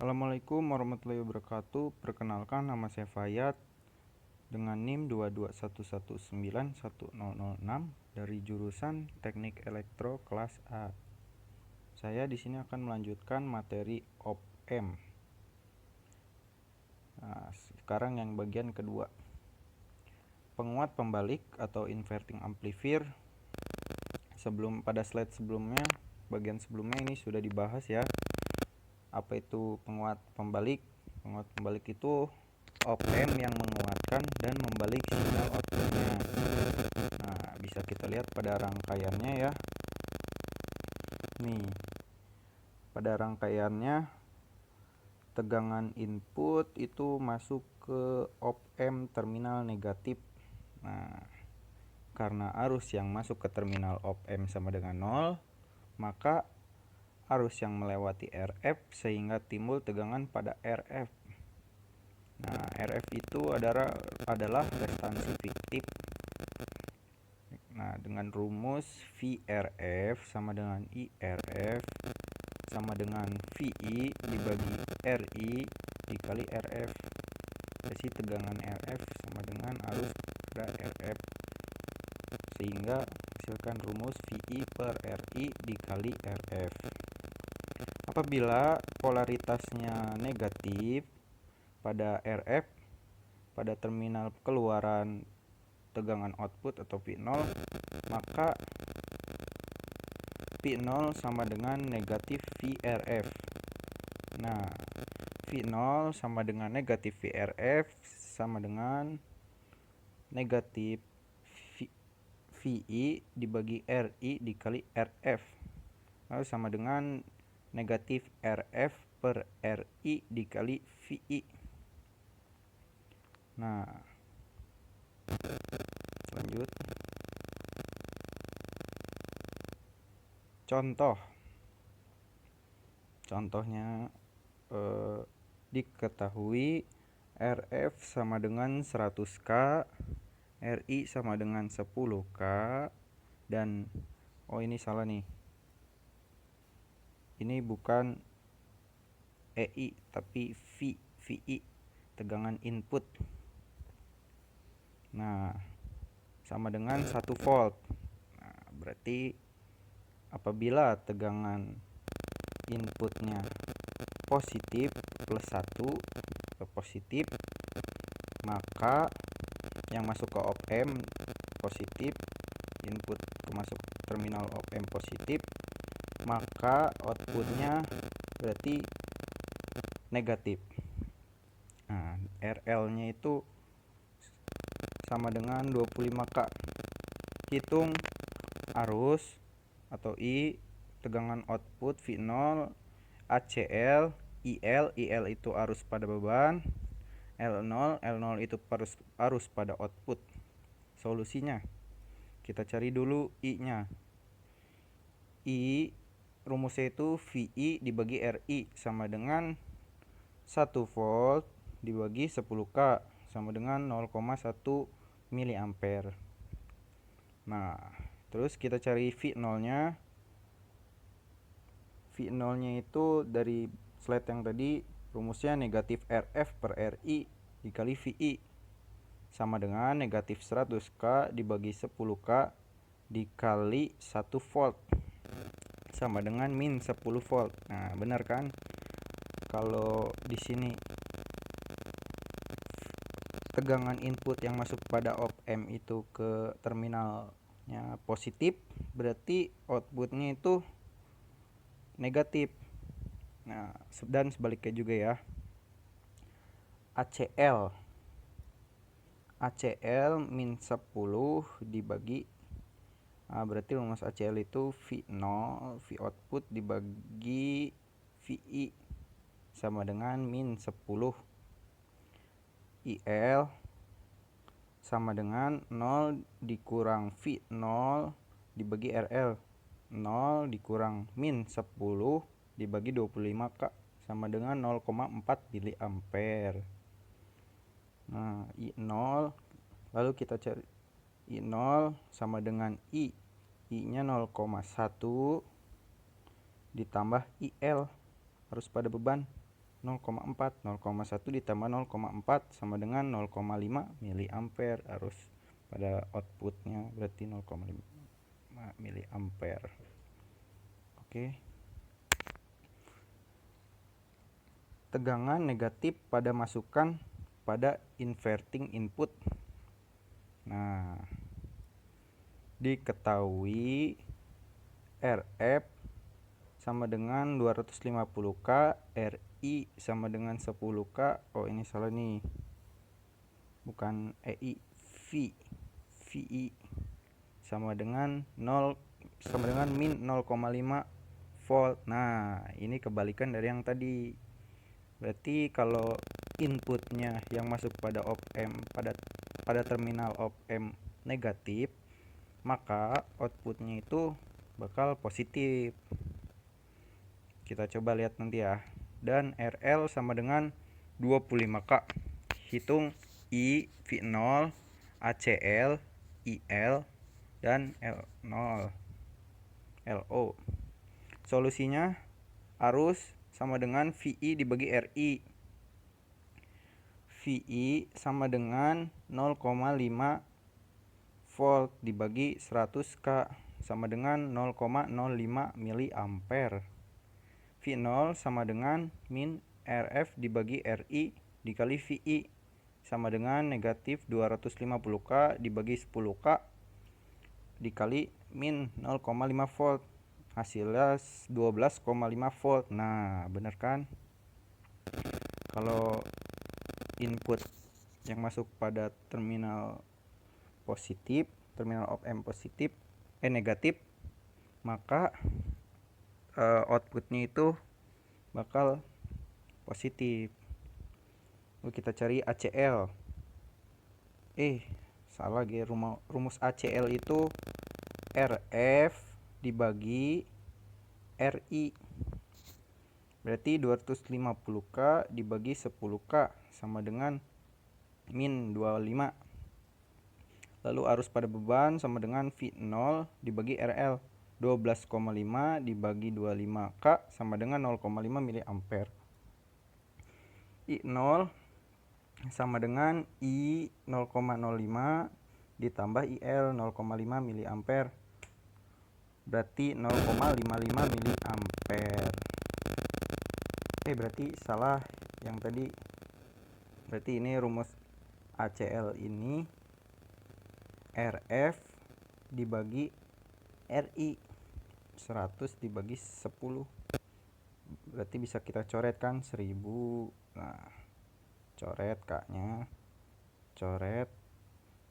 Assalamualaikum warahmatullahi wabarakatuh. Perkenalkan, nama saya Fayat dengan NIM 221119106 dari jurusan Teknik Elektro kelas A. Saya di sini akan melanjutkan materi op-amp. Nah, sekarang yang bagian kedua. Penguat pembalik atau inverting amplifier. Pada slide sebelumnya, bagian sebelumnya ini sudah dibahas ya. Apa itu penguat pembalik? Penguat pembalik itu op-amp yang menguatkan dan membalik sinyal outputnya. Nah, bisa kita lihat pada rangkaiannya ya. Nih, pada rangkaiannya tegangan input itu masuk ke op-amp terminal negatif. Nah, karena arus yang masuk ke terminal op-amp sama dengan 0, maka arus yang melewati RF sehingga timbul tegangan pada RF. Nah, RF itu adalah restansi fiktif. Nah, dengan rumus VRF sama dengan IRF sama dengan VI dibagi RI dikali RF. Jadi tegangan RF sama dengan arus pada RF, sehingga hasilkan rumus VI per RI dikali RF. Apabila polaritasnya negatif pada RF, pada terminal keluaran tegangan output atau V0, maka V0 sama dengan negatif VRF. Nah, V0 sama dengan negatif VRF sama dengan negatif VI dibagi RI dikali RF, lalu sama dengan negatif RF per RI dikali VI. Nah, lanjut. Contohnya diketahui RF sama dengan 100K, RI sama dengan 10K, dan ini salah nih. Ini bukan EI tapi VI, tegangan input. Nah, sama dengan 1 volt. Nah, berarti apabila tegangan inputnya positif plus 1 atau positif, maka yang masuk ke op-amp positif, input masuk terminal op-amp positif, maka outputnya berarti negatif. Nah, RL-nya itu sama dengan 25K. Hitung arus atau I, tegangan output V0, ACL, IL itu arus pada beban, L0 itu arus pada output. Solusinya kita cari dulu I-nya. I rumusnya itu VI dibagi RI sama dengan 1 volt dibagi 10K sama dengan 0,1 miliampere. Nah, terus kita cari V0-nya. V0-nya itu dari slide yang tadi, rumusnya negatif RF per RI dikali VI sama dengan negatif 100K dibagi 10K dikali 1 volt sama dengan min 10 volt. Nah, benar kan? Kalau di sini tegangan input yang masuk pada op-amp itu ke terminalnya positif, berarti outputnya itu negatif. Nah, dan sebaliknya juga ya. ACL min 10 dibagi, berarti rumus ACL itu V0, V output dibagi VI sama dengan min 10. IL sama dengan 0 dikurang V0 dibagi RL, 0 dikurang min 10 dibagi 25K sama dengan 0,4 miliampere. Nah, I0, lalu kita cari I0 sama dengan I-nya 0,1 ditambah IL, arus pada beban, 0,4. 0,1 ditambah 0,4 sama dengan 0,5 miliampere arus pada outputnya, berarti 0,5 miliampere. Oke. Tegangan negatif pada masukan pada inverting input. Nah, diketahui RF sama dengan 250K, RI sama dengan 10K. Oh, ini salah nih. Bukan EI, VI sama dengan 0 sama dengan min 0,5 volt. Nah, ini kebalikan dari yang tadi. Berarti kalau inputnya yang masuk pada op amp pada terminal op amp negatif, maka outputnya itu bakal positif. Kita coba lihat nanti ya. Dan RL sama dengan 25K. Hitung I, V0, ACL, IL, dan L0, LO. Solusinya arus sama dengan VI dibagi RI. VI sama dengan 0,5 volt dibagi 100K sama dengan 0,05 miliampere. V0 sama dengan min RF dibagi RI dikali VI sama dengan negatif 250K dibagi 10K dikali min 0,5 volt. Hasilnya 12,5 volt. Nah, bener kan? Kalau input yang masuk pada terminal positif, terminal op amp positif, negatif, maka outputnya itu bakal positif. Lalu kita cari ACL. Salah ge, rumus ACL itu RF dibagi RI. Berarti 250K dibagi 10K sama dengan min 25. Lalu arus pada beban sama dengan V0 dibagi RL. 12,5 dibagi 25K sama dengan 0,5 miliampere. I0 sama dengan I 0,05 ditambah IL 0,5 miliampere. Berarti 0,55 miliampere. Berarti salah yang tadi. Berarti ini rumus ACL ini RF dibagi RI, 100 dibagi 10. Berarti bisa kita coret kan 1000. Nah, coret K-nya. Coret.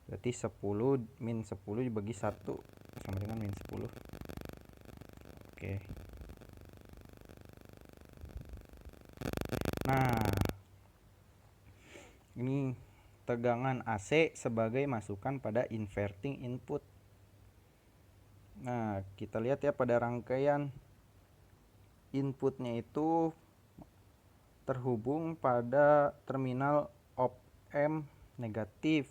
Berarti 10 min 10 dibagi 1 sama dengan min 10. Oke. Nah, ini tegangan AC sebagai masukan pada inverting input. Nah, kita lihat ya pada rangkaian inputnya itu terhubung pada terminal op amp negatif.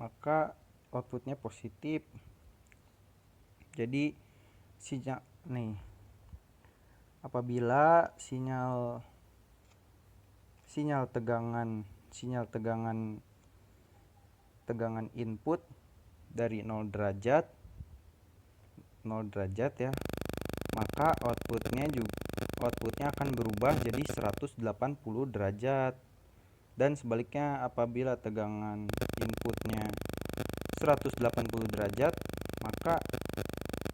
Maka outputnya positif. Jadi sinyal nih, apabila sinyal tegangan input dari 0 derajat ya, maka outputnya akan berubah jadi 180 derajat. Dan sebaliknya, apabila tegangan inputnya 180 derajat, maka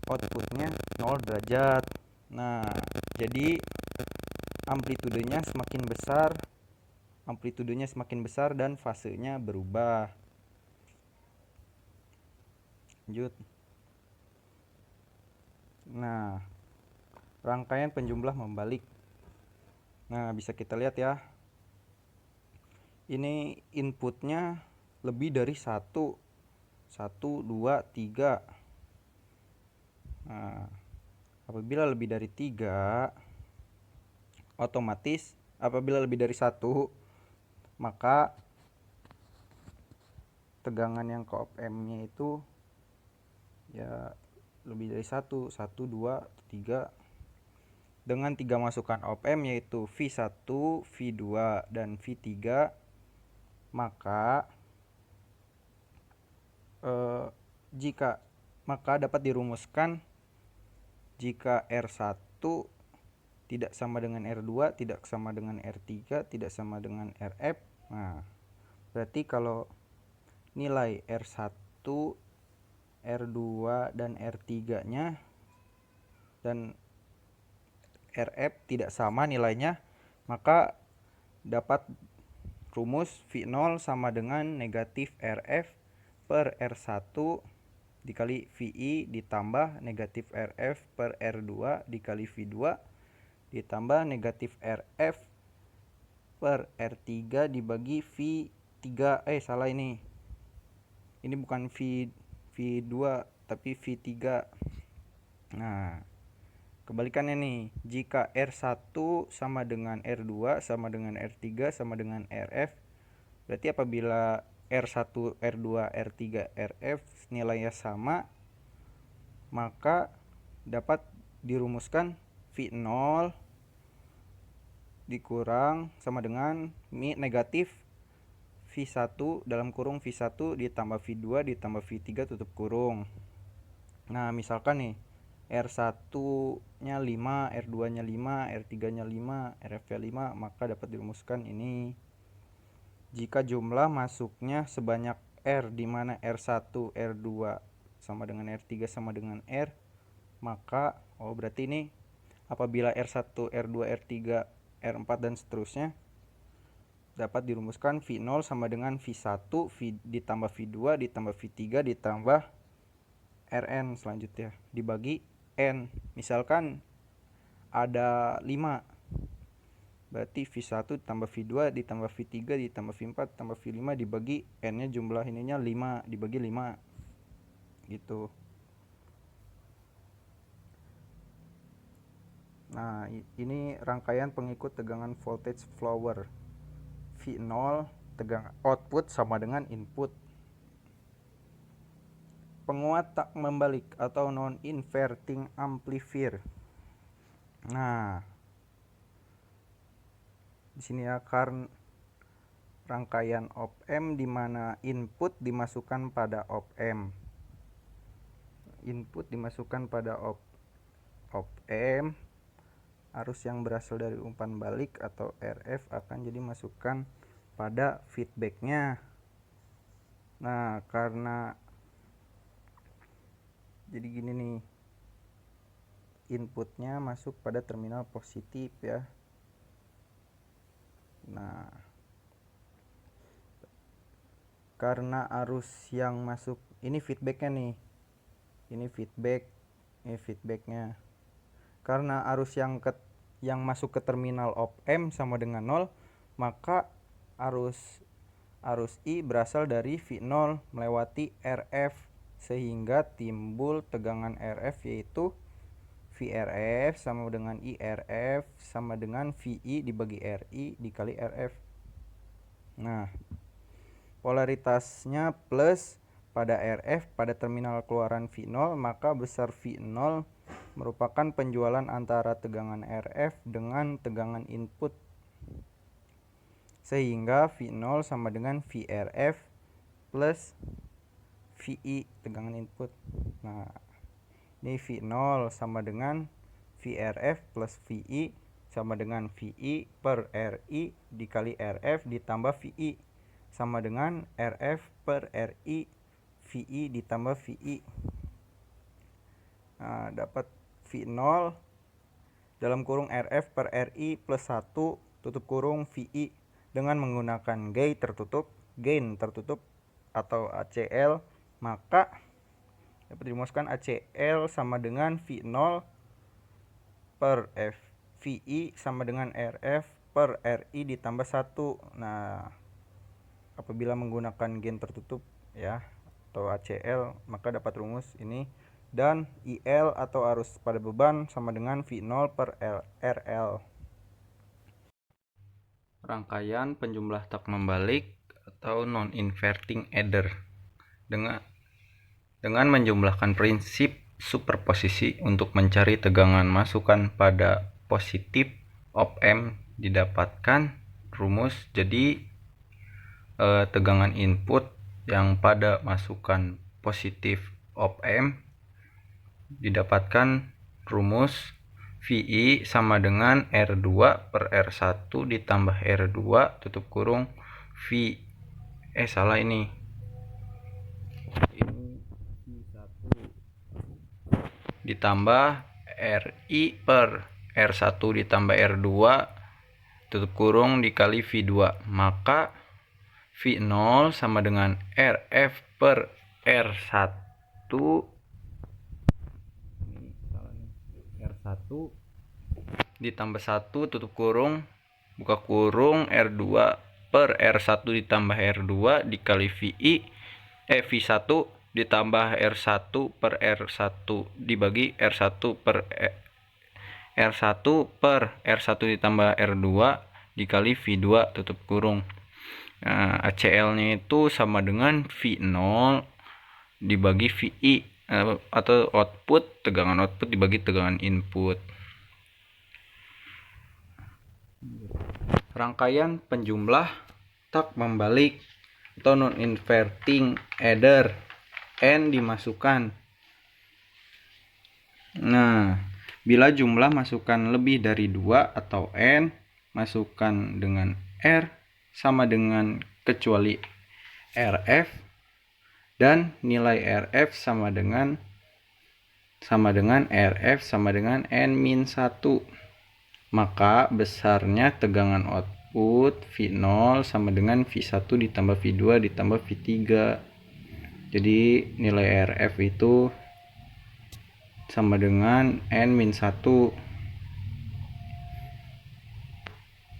outputnya 0 derajat. Nah, jadi amplitudenya semakin besar dan fasenya berubah. Lanjut. Nah, rangkaian penjumlah membalik. Nah, bisa kita lihat ya. Ini inputnya lebih dari 1, 2, 3. Nah, apabila lebih dari 3, otomatis apabila lebih dari 1, maka tegangan yang ke op amp-nya itu ya lebih dari 1, 2, 3. dengan 3 masukan op-amp yaitu V1, V2, dan V3, maka dapat dirumuskan jika R1 tidak sama dengan R2, tidak sama dengan R3, tidak sama dengan Rf. Nah, berarti kalau nilai R1, R2, dan R3-nya dan Rf tidak sama nilainya, maka dapat rumus V0 sama dengan negatif Rf per R1 dikali Vi ditambah negatif Rf per R2 dikali V2 ditambah negatif Rf per R3 dibagi V3. Salah ini bukan V2 tapi V3. Nah, kebalikannya nih, jika R1 sama dengan R2 sama dengan R3 sama dengan Rf, berarti apabila R1, R2, R3, Rf nilainya sama, maka dapat dirumuskan V0 dikurang sama dengan negatif V1 dalam kurung V1 ditambah V2 ditambah V3 tutup kurung. Nah, misalkan nih R1-nya 5, R2-nya 5, R3-nya 5, Rf-nya 5, maka dapat dirumuskan ini. Jika jumlah masuknya sebanyak R, di mana R1, R2 sama dengan R3 sama dengan R, maka berarti ini apabila R1, R2, R3, R4 dan seterusnya, dapat dirumuskan V0 sama dengan V1 ditambah V2 ditambah V3 ditambah Rn selanjutnya dibagi N. Misalkan ada 5, berarti V1 ditambah V2 ditambah V3 ditambah V4 ditambah V5 dibagi N nya jumlah ininya 5 dibagi 5 gitu. Nah, ini rangkaian pengikut tegangan voltage flower. V0 tegangan output sama dengan input. Penguat tak membalik atau non-inverting amplifier. Nah, di sini akan rangkaian op-amp di mana input dimasukkan pada op-amp. Input dimasukkan pada op-amp. Arus yang berasal dari umpan balik atau RF akan jadi masukkan pada feedbacknya. Nah, karena jadi gini nih, inputnya masuk pada terminal positif ya. Nah, karena arus yang masuk ini feedbacknya nih, ini feedbacknya. Karena arus yang masuk ke terminal op-amp sama dengan 0, maka arus I berasal dari V0 melewati RF, sehingga timbul tegangan RF yaitu VRF sama dengan IRF sama dengan VI dibagi RI dikali RF. Nah, polaritasnya plus pada RF pada terminal keluaran V0, maka besar V0 merupakan penjualan antara tegangan RF dengan tegangan input, sehingga V0 sama dengan VRF plus VI tegangan input. Nah, ini V0 sama dengan VRF plus VI sama dengan VI per RI dikali RF ditambah VI sama dengan RF per RI VI ditambah VI. Nah, dapat V0 dalam kurung RF per RI plus 1 tutup kurung VI dengan menggunakan gain tertutup atau ACL, maka dapat dirumuskan ACL sama dengan V0 per VI sama dengan RF per RI ditambah 1. Nah, apabila menggunakan gain tertutup ya atau ACL, maka dapat rumus ini, dan IL atau arus pada beban sama dengan V0 per RL. Rangkaian penjumlah tak membalik atau non-inverting adder dengan menjumlahkan prinsip superposisi untuk mencari tegangan masukan pada positif op-amp didapatkan rumus. Jadi tegangan input yang pada masukan positif op-amp didapatkan rumus VI sama dengan R2 per R1 ditambah R2 tutup kurung V salah ini V1 ditambah RI per R1 ditambah R2 tutup kurung dikali V2, maka V0 sama dengan RF per R1 ditambah 1 tutup kurung buka kurung R2 per R1 ditambah R2 dikali V1 ditambah R1 per R1 dibagi R1 per R1 per R1 ditambah R2 dikali V2 tutup kurung. Nah, ACL nya itu sama dengan V0 dibagi VI atau output, tegangan output dibagi tegangan input. Rangkaian penjumlah tak membalik atau non-inverting adder N dimasukkan. Nah, bila jumlah masukan lebih dari 2 atau N, masukkan dengan R sama dengan kecuali RF, dan nilai RF sama dengan RF sama dengan N-1, maka besarnya tegangan output V0 sama dengan V1 ditambah V2 ditambah V3. Jadi nilai RF itu sama dengan N-1.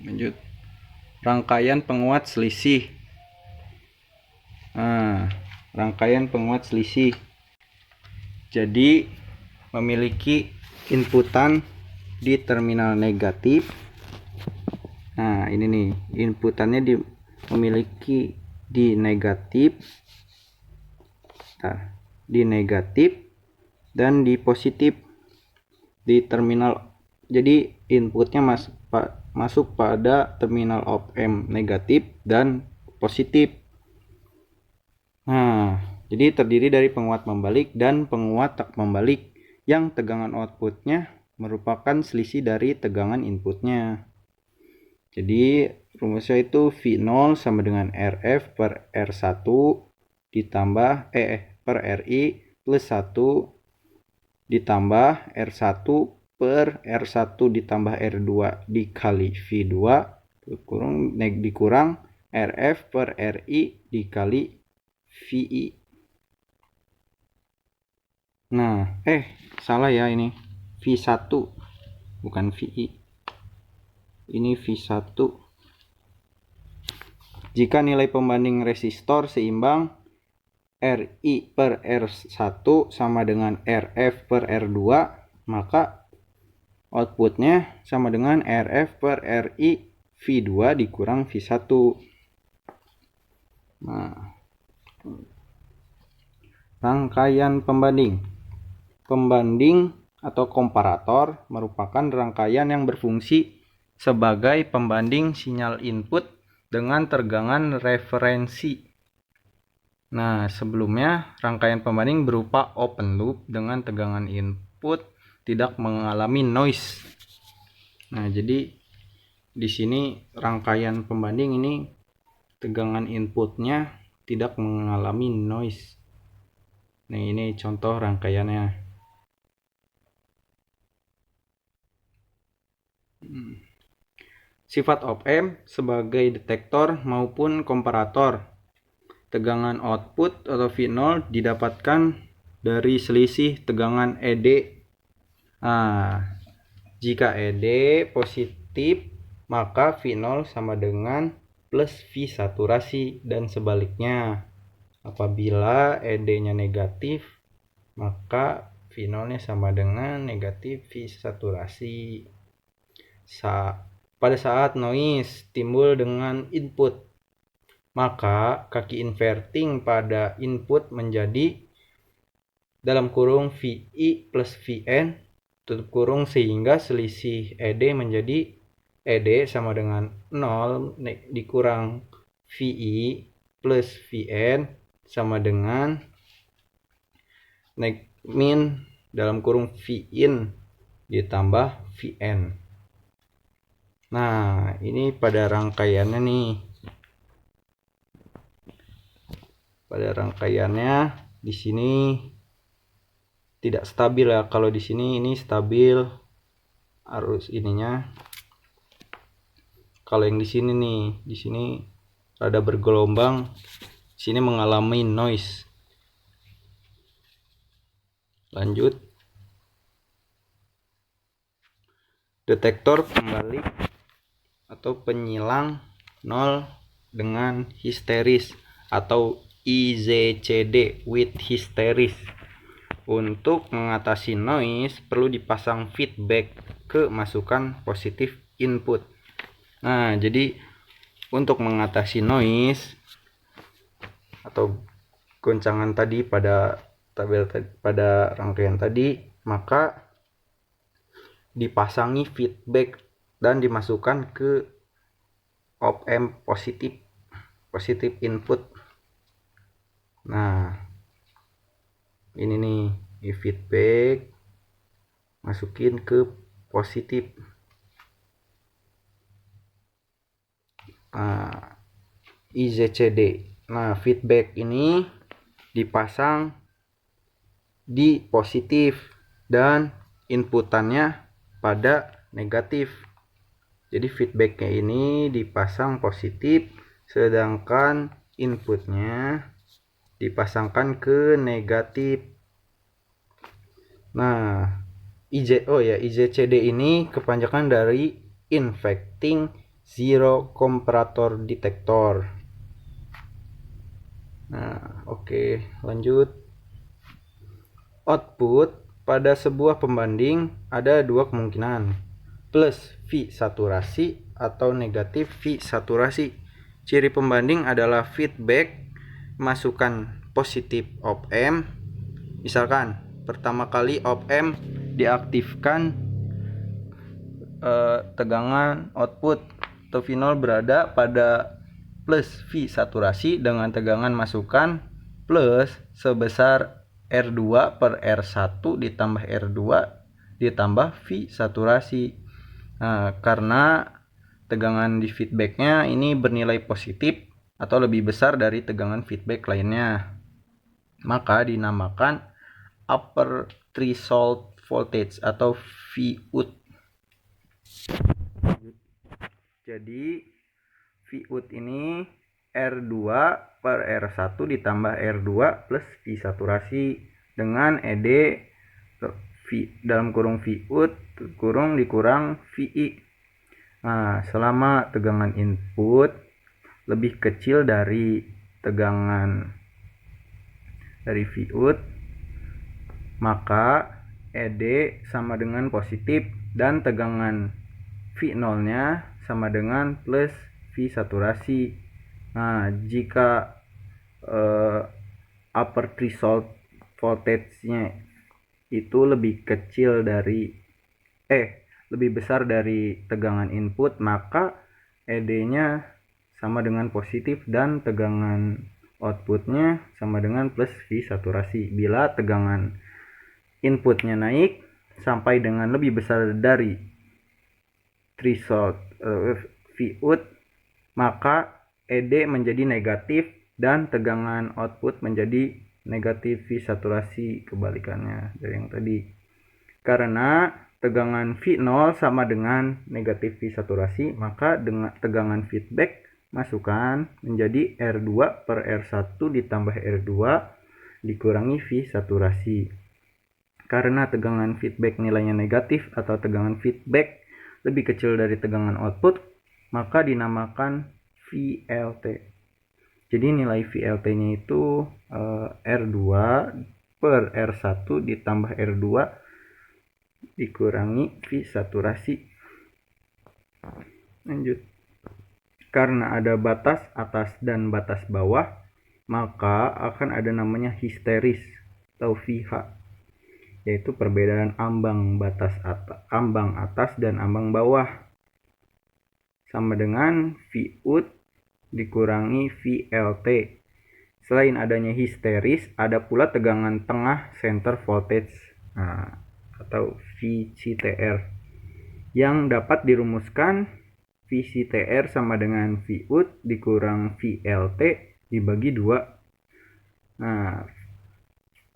Lanjut, rangkaian penguat selisih. Rangkaian penguat selisih jadi memiliki inputan di terminal negatif. Nah, ini nih inputannya memiliki di negatif, dan di positif di terminal. Jadi inputnya masuk pada terminal op-amp negatif dan positif. Nah, jadi terdiri dari penguat membalik dan penguat tak membalik yang tegangan outputnya merupakan selisih dari tegangan inputnya. Jadi rumusnya itu V0 sama dengan RF per R1 ditambah per RI plus 1 ditambah R1 per R1 ditambah R2 dikali V2 dikurang RF per RI dikali VI. Nah, salah ya, ini V1 bukan VI. Ini V1. Jika nilai pembanding resistor seimbang, RI per R1 sama dengan RF per R2, maka outputnya sama dengan RF per RI V2 dikurang V1. Nah, rangkaian pembanding. Pembanding atau komparator merupakan rangkaian yang berfungsi sebagai pembanding sinyal input dengan tegangan referensi. Nah, sebelumnya rangkaian pembanding berupa open loop dengan tegangan input tidak mengalami noise. Nah, jadi di sini rangkaian pembanding ini tegangan inputnya tidak mengalami noise. Nah, ini contoh rangkaiannya. Sifat op-amp sebagai detektor maupun komparator. Tegangan output atau V0 didapatkan dari selisih tegangan ED. Jika ED positif, maka V0 sama dengan plus V saturasi, dan sebaliknya. Apabila ED-nya negatif, maka V0-nya sama dengan negatif V saturasi. Pada saat noise timbul dengan input, maka kaki inverting pada input menjadi dalam kurung VI plus VN tutup kurung, sehingga selisih ED menjadi ED sama dengan 0 dikurang VI plus VN sama dengan min dalam kurung Vin ditambah Vn. Nah, ini pada rangkaiannya nih. Pada rangkaiannya di sini tidak stabil ya. Kalau di sini ini stabil arus ininya. Kalau yang di sini nih, di sini rada bergelombang, di sini mengalami noise. Lanjut. Detektor pembalik atau penyilang 0 dengan histeris atau IZCD with histeris. Untuk mengatasi noise perlu dipasang feedback ke masukan positif input. Nah, jadi untuk mengatasi noise atau goncangan tadi pada rangkaian tadi, maka dipasangi feedback dan dimasukkan ke op-amp positif input. Nah, ini nih feedback masukin ke positif. Nah, IZCD. Nah, feedback ini dipasang di positif dan inputannya pada negatif. Jadi feedbacknya ini dipasang positif, sedangkan inputnya dipasangkan ke negatif. Nah, IZCD ini kepanjangan dari Infecting Zero Comparator Detector. Nah, oke, lanjut. Output pada sebuah pembanding ada dua kemungkinan, plus V saturasi atau negatif V saturasi. Ciri pembanding adalah feedback masukan positif op-amp. Misalkan pertama kali op-amp diaktifkan, tegangan output atau V0 berada pada plus V saturasi dengan tegangan masukan plus sebesar R2 per R1 ditambah R2 ditambah V saturasi. Nah, karena tegangan di feedbacknya ini bernilai positif atau lebih besar dari tegangan feedback lainnya, maka dinamakan upper threshold voltage atau VOUT. Jadi VOUT ini R2 per R1 ditambah R2 plus V saturasi dengan ED dalam kurung VOUT kurung dikurang VI. Nah, selama tegangan input lebih kecil dari tegangan dari VOUT, maka ED sama dengan positif dan tegangan V0 nya sama dengan plus V saturasi. Nah, jika upper threshold voltage nya itu lebih kecil dari lebih besar dari tegangan input, maka ED nya sama dengan positif dan tegangan outputnya sama dengan plus V saturasi. Bila tegangan inputnya naik sampai dengan lebih besar dari threshold VOUT, maka ED menjadi negatif dan tegangan output menjadi negatif V saturasi, kebalikannya dari yang tadi. Karena tegangan V0 sama dengan negatif V saturasi, maka dengan tegangan feedback masukan menjadi R2 per R1 ditambah R2 dikurangi V saturasi. Karena tegangan feedback nilainya negatif atau tegangan feedback lebih kecil dari tegangan output, maka dinamakan VLT. Jadi nilai VLT-nya itu R2 per R1 ditambah R2 dikurangi V saturasi. Lanjut. Karena ada batas atas dan batas bawah, maka akan ada namanya histeris atau VH. yaitu perbedaan ambang atas dan ambang bawah, sama dengan Vout dikurangi VLT. Selain adanya histeris, ada pula tegangan tengah center voltage atau VCTR, yang dapat dirumuskan VCTR sama dengan Vout dikurang VLT dibagi 2. Nah,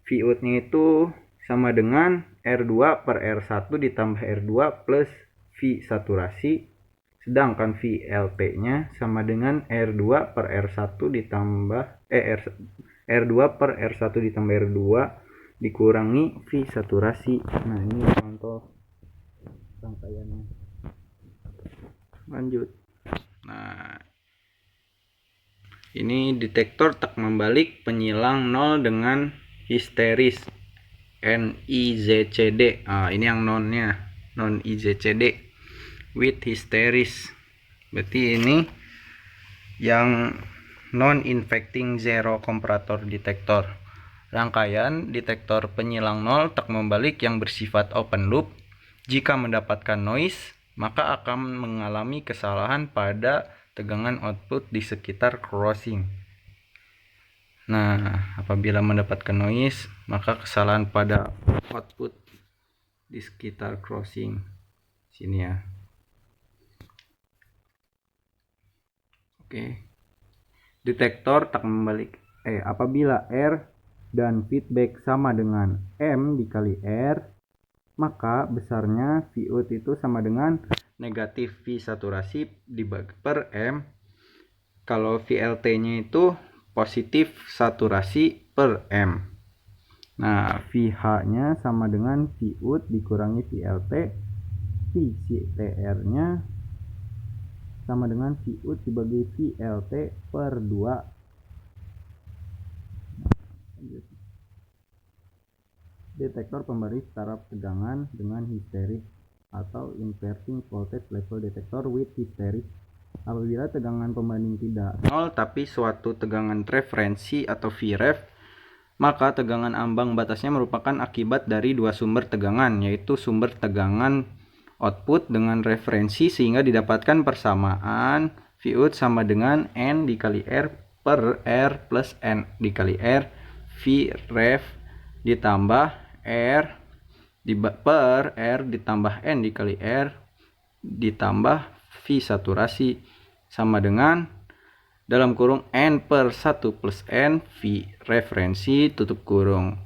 Vout-nya itu sama dengan R2 per R1 ditambah R2 plus V saturasi, sedangkan VLT-nya sama dengan R2 per R1 ditambah R2 per R1 ditambah R2 dikurangi V saturasi. Nah, ini contoh rangkaiannya. Lanjut. Nah, ini detektor tak membalik penyilang 0 dengan histeris NIZCD. Ini yang nonnya, non IZCD with histeris. Berarti ini yang non infecting zero comparator detektor. Rangkaian detektor penyilang 0 tak membalik yang bersifat open loop. Jika mendapatkan noise, maka akan mengalami kesalahan pada tegangan output di sekitar crossing. Nah, apabila mendapatkan noise, maka kesalahan pada output di sekitar crossing. Sini ya. Oke. Detektor tak membalik. Apabila R dan feedback sama dengan M dikali R, maka besarnya Vout itu sama dengan negatif V saturasi dibagi per M. Kalau VLT-nya itu positif saturasi per M. Nah, VH-nya sama dengan Vout dikurangi VLT. VCTR-nya sama dengan Vout dibagi VLT per 2. Detektor pembaris taraf tegangan dengan histeris atau inverting voltage level detector with histeris. Apabila tegangan pembanding tidak 0 tapi suatu tegangan referensi atau Vref, maka tegangan ambang batasnya merupakan akibat dari dua sumber tegangan, yaitu sumber tegangan output dengan referensi, sehingga didapatkan persamaan Vout sama dengan N dikali R per R plus N dikali R Vref ditambah R per R ditambah N dikali R ditambah V saturasi sama dengan dalam kurung N per 1 plus N V referensi tutup kurung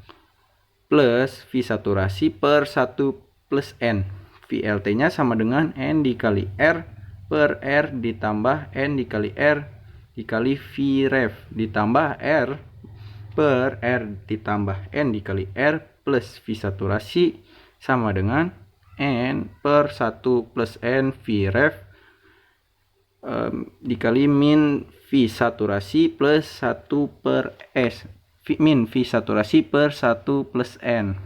plus V saturasi per 1 plus N. VLT nya sama dengan N dikali R per R ditambah N dikali R dikali Vref ditambah R per R ditambah N dikali R plus V saturasi sama dengan N per 1 plus N Vref dikali min V saturasi plus 1 per S min V saturasi per 1 plus N.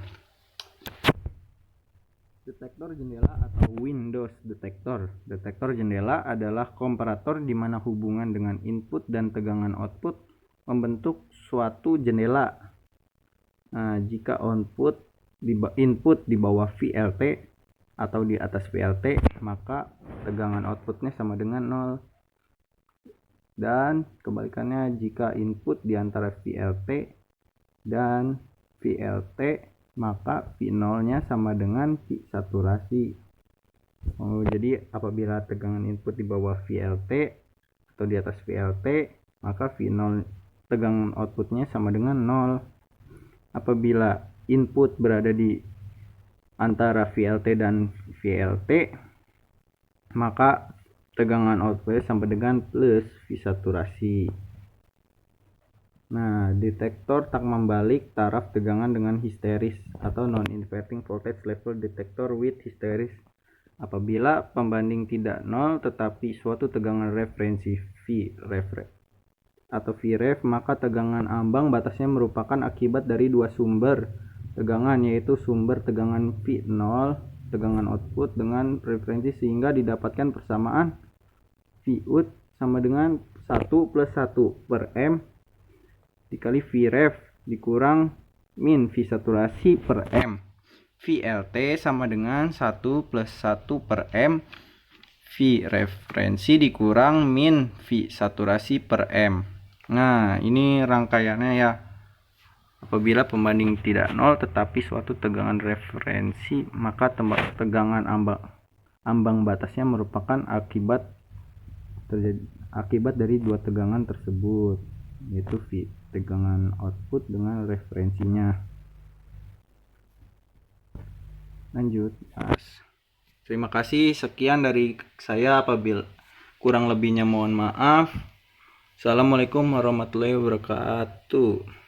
Detektor jendela atau Windows detektor. Detektor jendela adalah komparator di mana hubungan dengan input dan tegangan output membentuk suatu jendela. Nah, jika input di bawah VLT atau di atas VLT, maka tegangan outputnya sama dengan 0. Dan kebalikannya, jika input di antara VLT dan VLT, maka V0 nya sama dengan V saturasi. Jadi apabila tegangan input di bawah VLT atau di atas VLT, maka V0 tegangan outputnya sama dengan 0. Apabila input berada di antara VLT dan VLT, maka tegangan output sama dengan plus V saturasi. Nah, detektor tak membalik taraf tegangan dengan histeris atau non-inverting voltage level detector with histeris. Apabila pembanding tidak 0 tetapi suatu tegangan referensi Vref, maka tegangan ambang batasnya merupakan akibat dari dua sumber tegangan, yaitu sumber tegangan V0 tegangan output dengan referensi, sehingga didapatkan persamaan Vout sama dengan 1 plus 1 per M dikali Vref dikurang min V saturasi per M. VLT sama dengan 1 plus 1 per M V referensi dikurang min V saturasi per M. Nah, ini rangkaiannya ya. Apabila pembanding tidak nol tetapi suatu tegangan referensi, maka tegangan ambang batasnya merupakan akibat dari dua tegangan tersebut, yaitu V tegangan output dengan referensinya. Lanjut, terima kasih, sekian dari saya. Apabila kurang lebihnya mohon maaf. Assalamualaikum warahmatullahi wabarakatuh.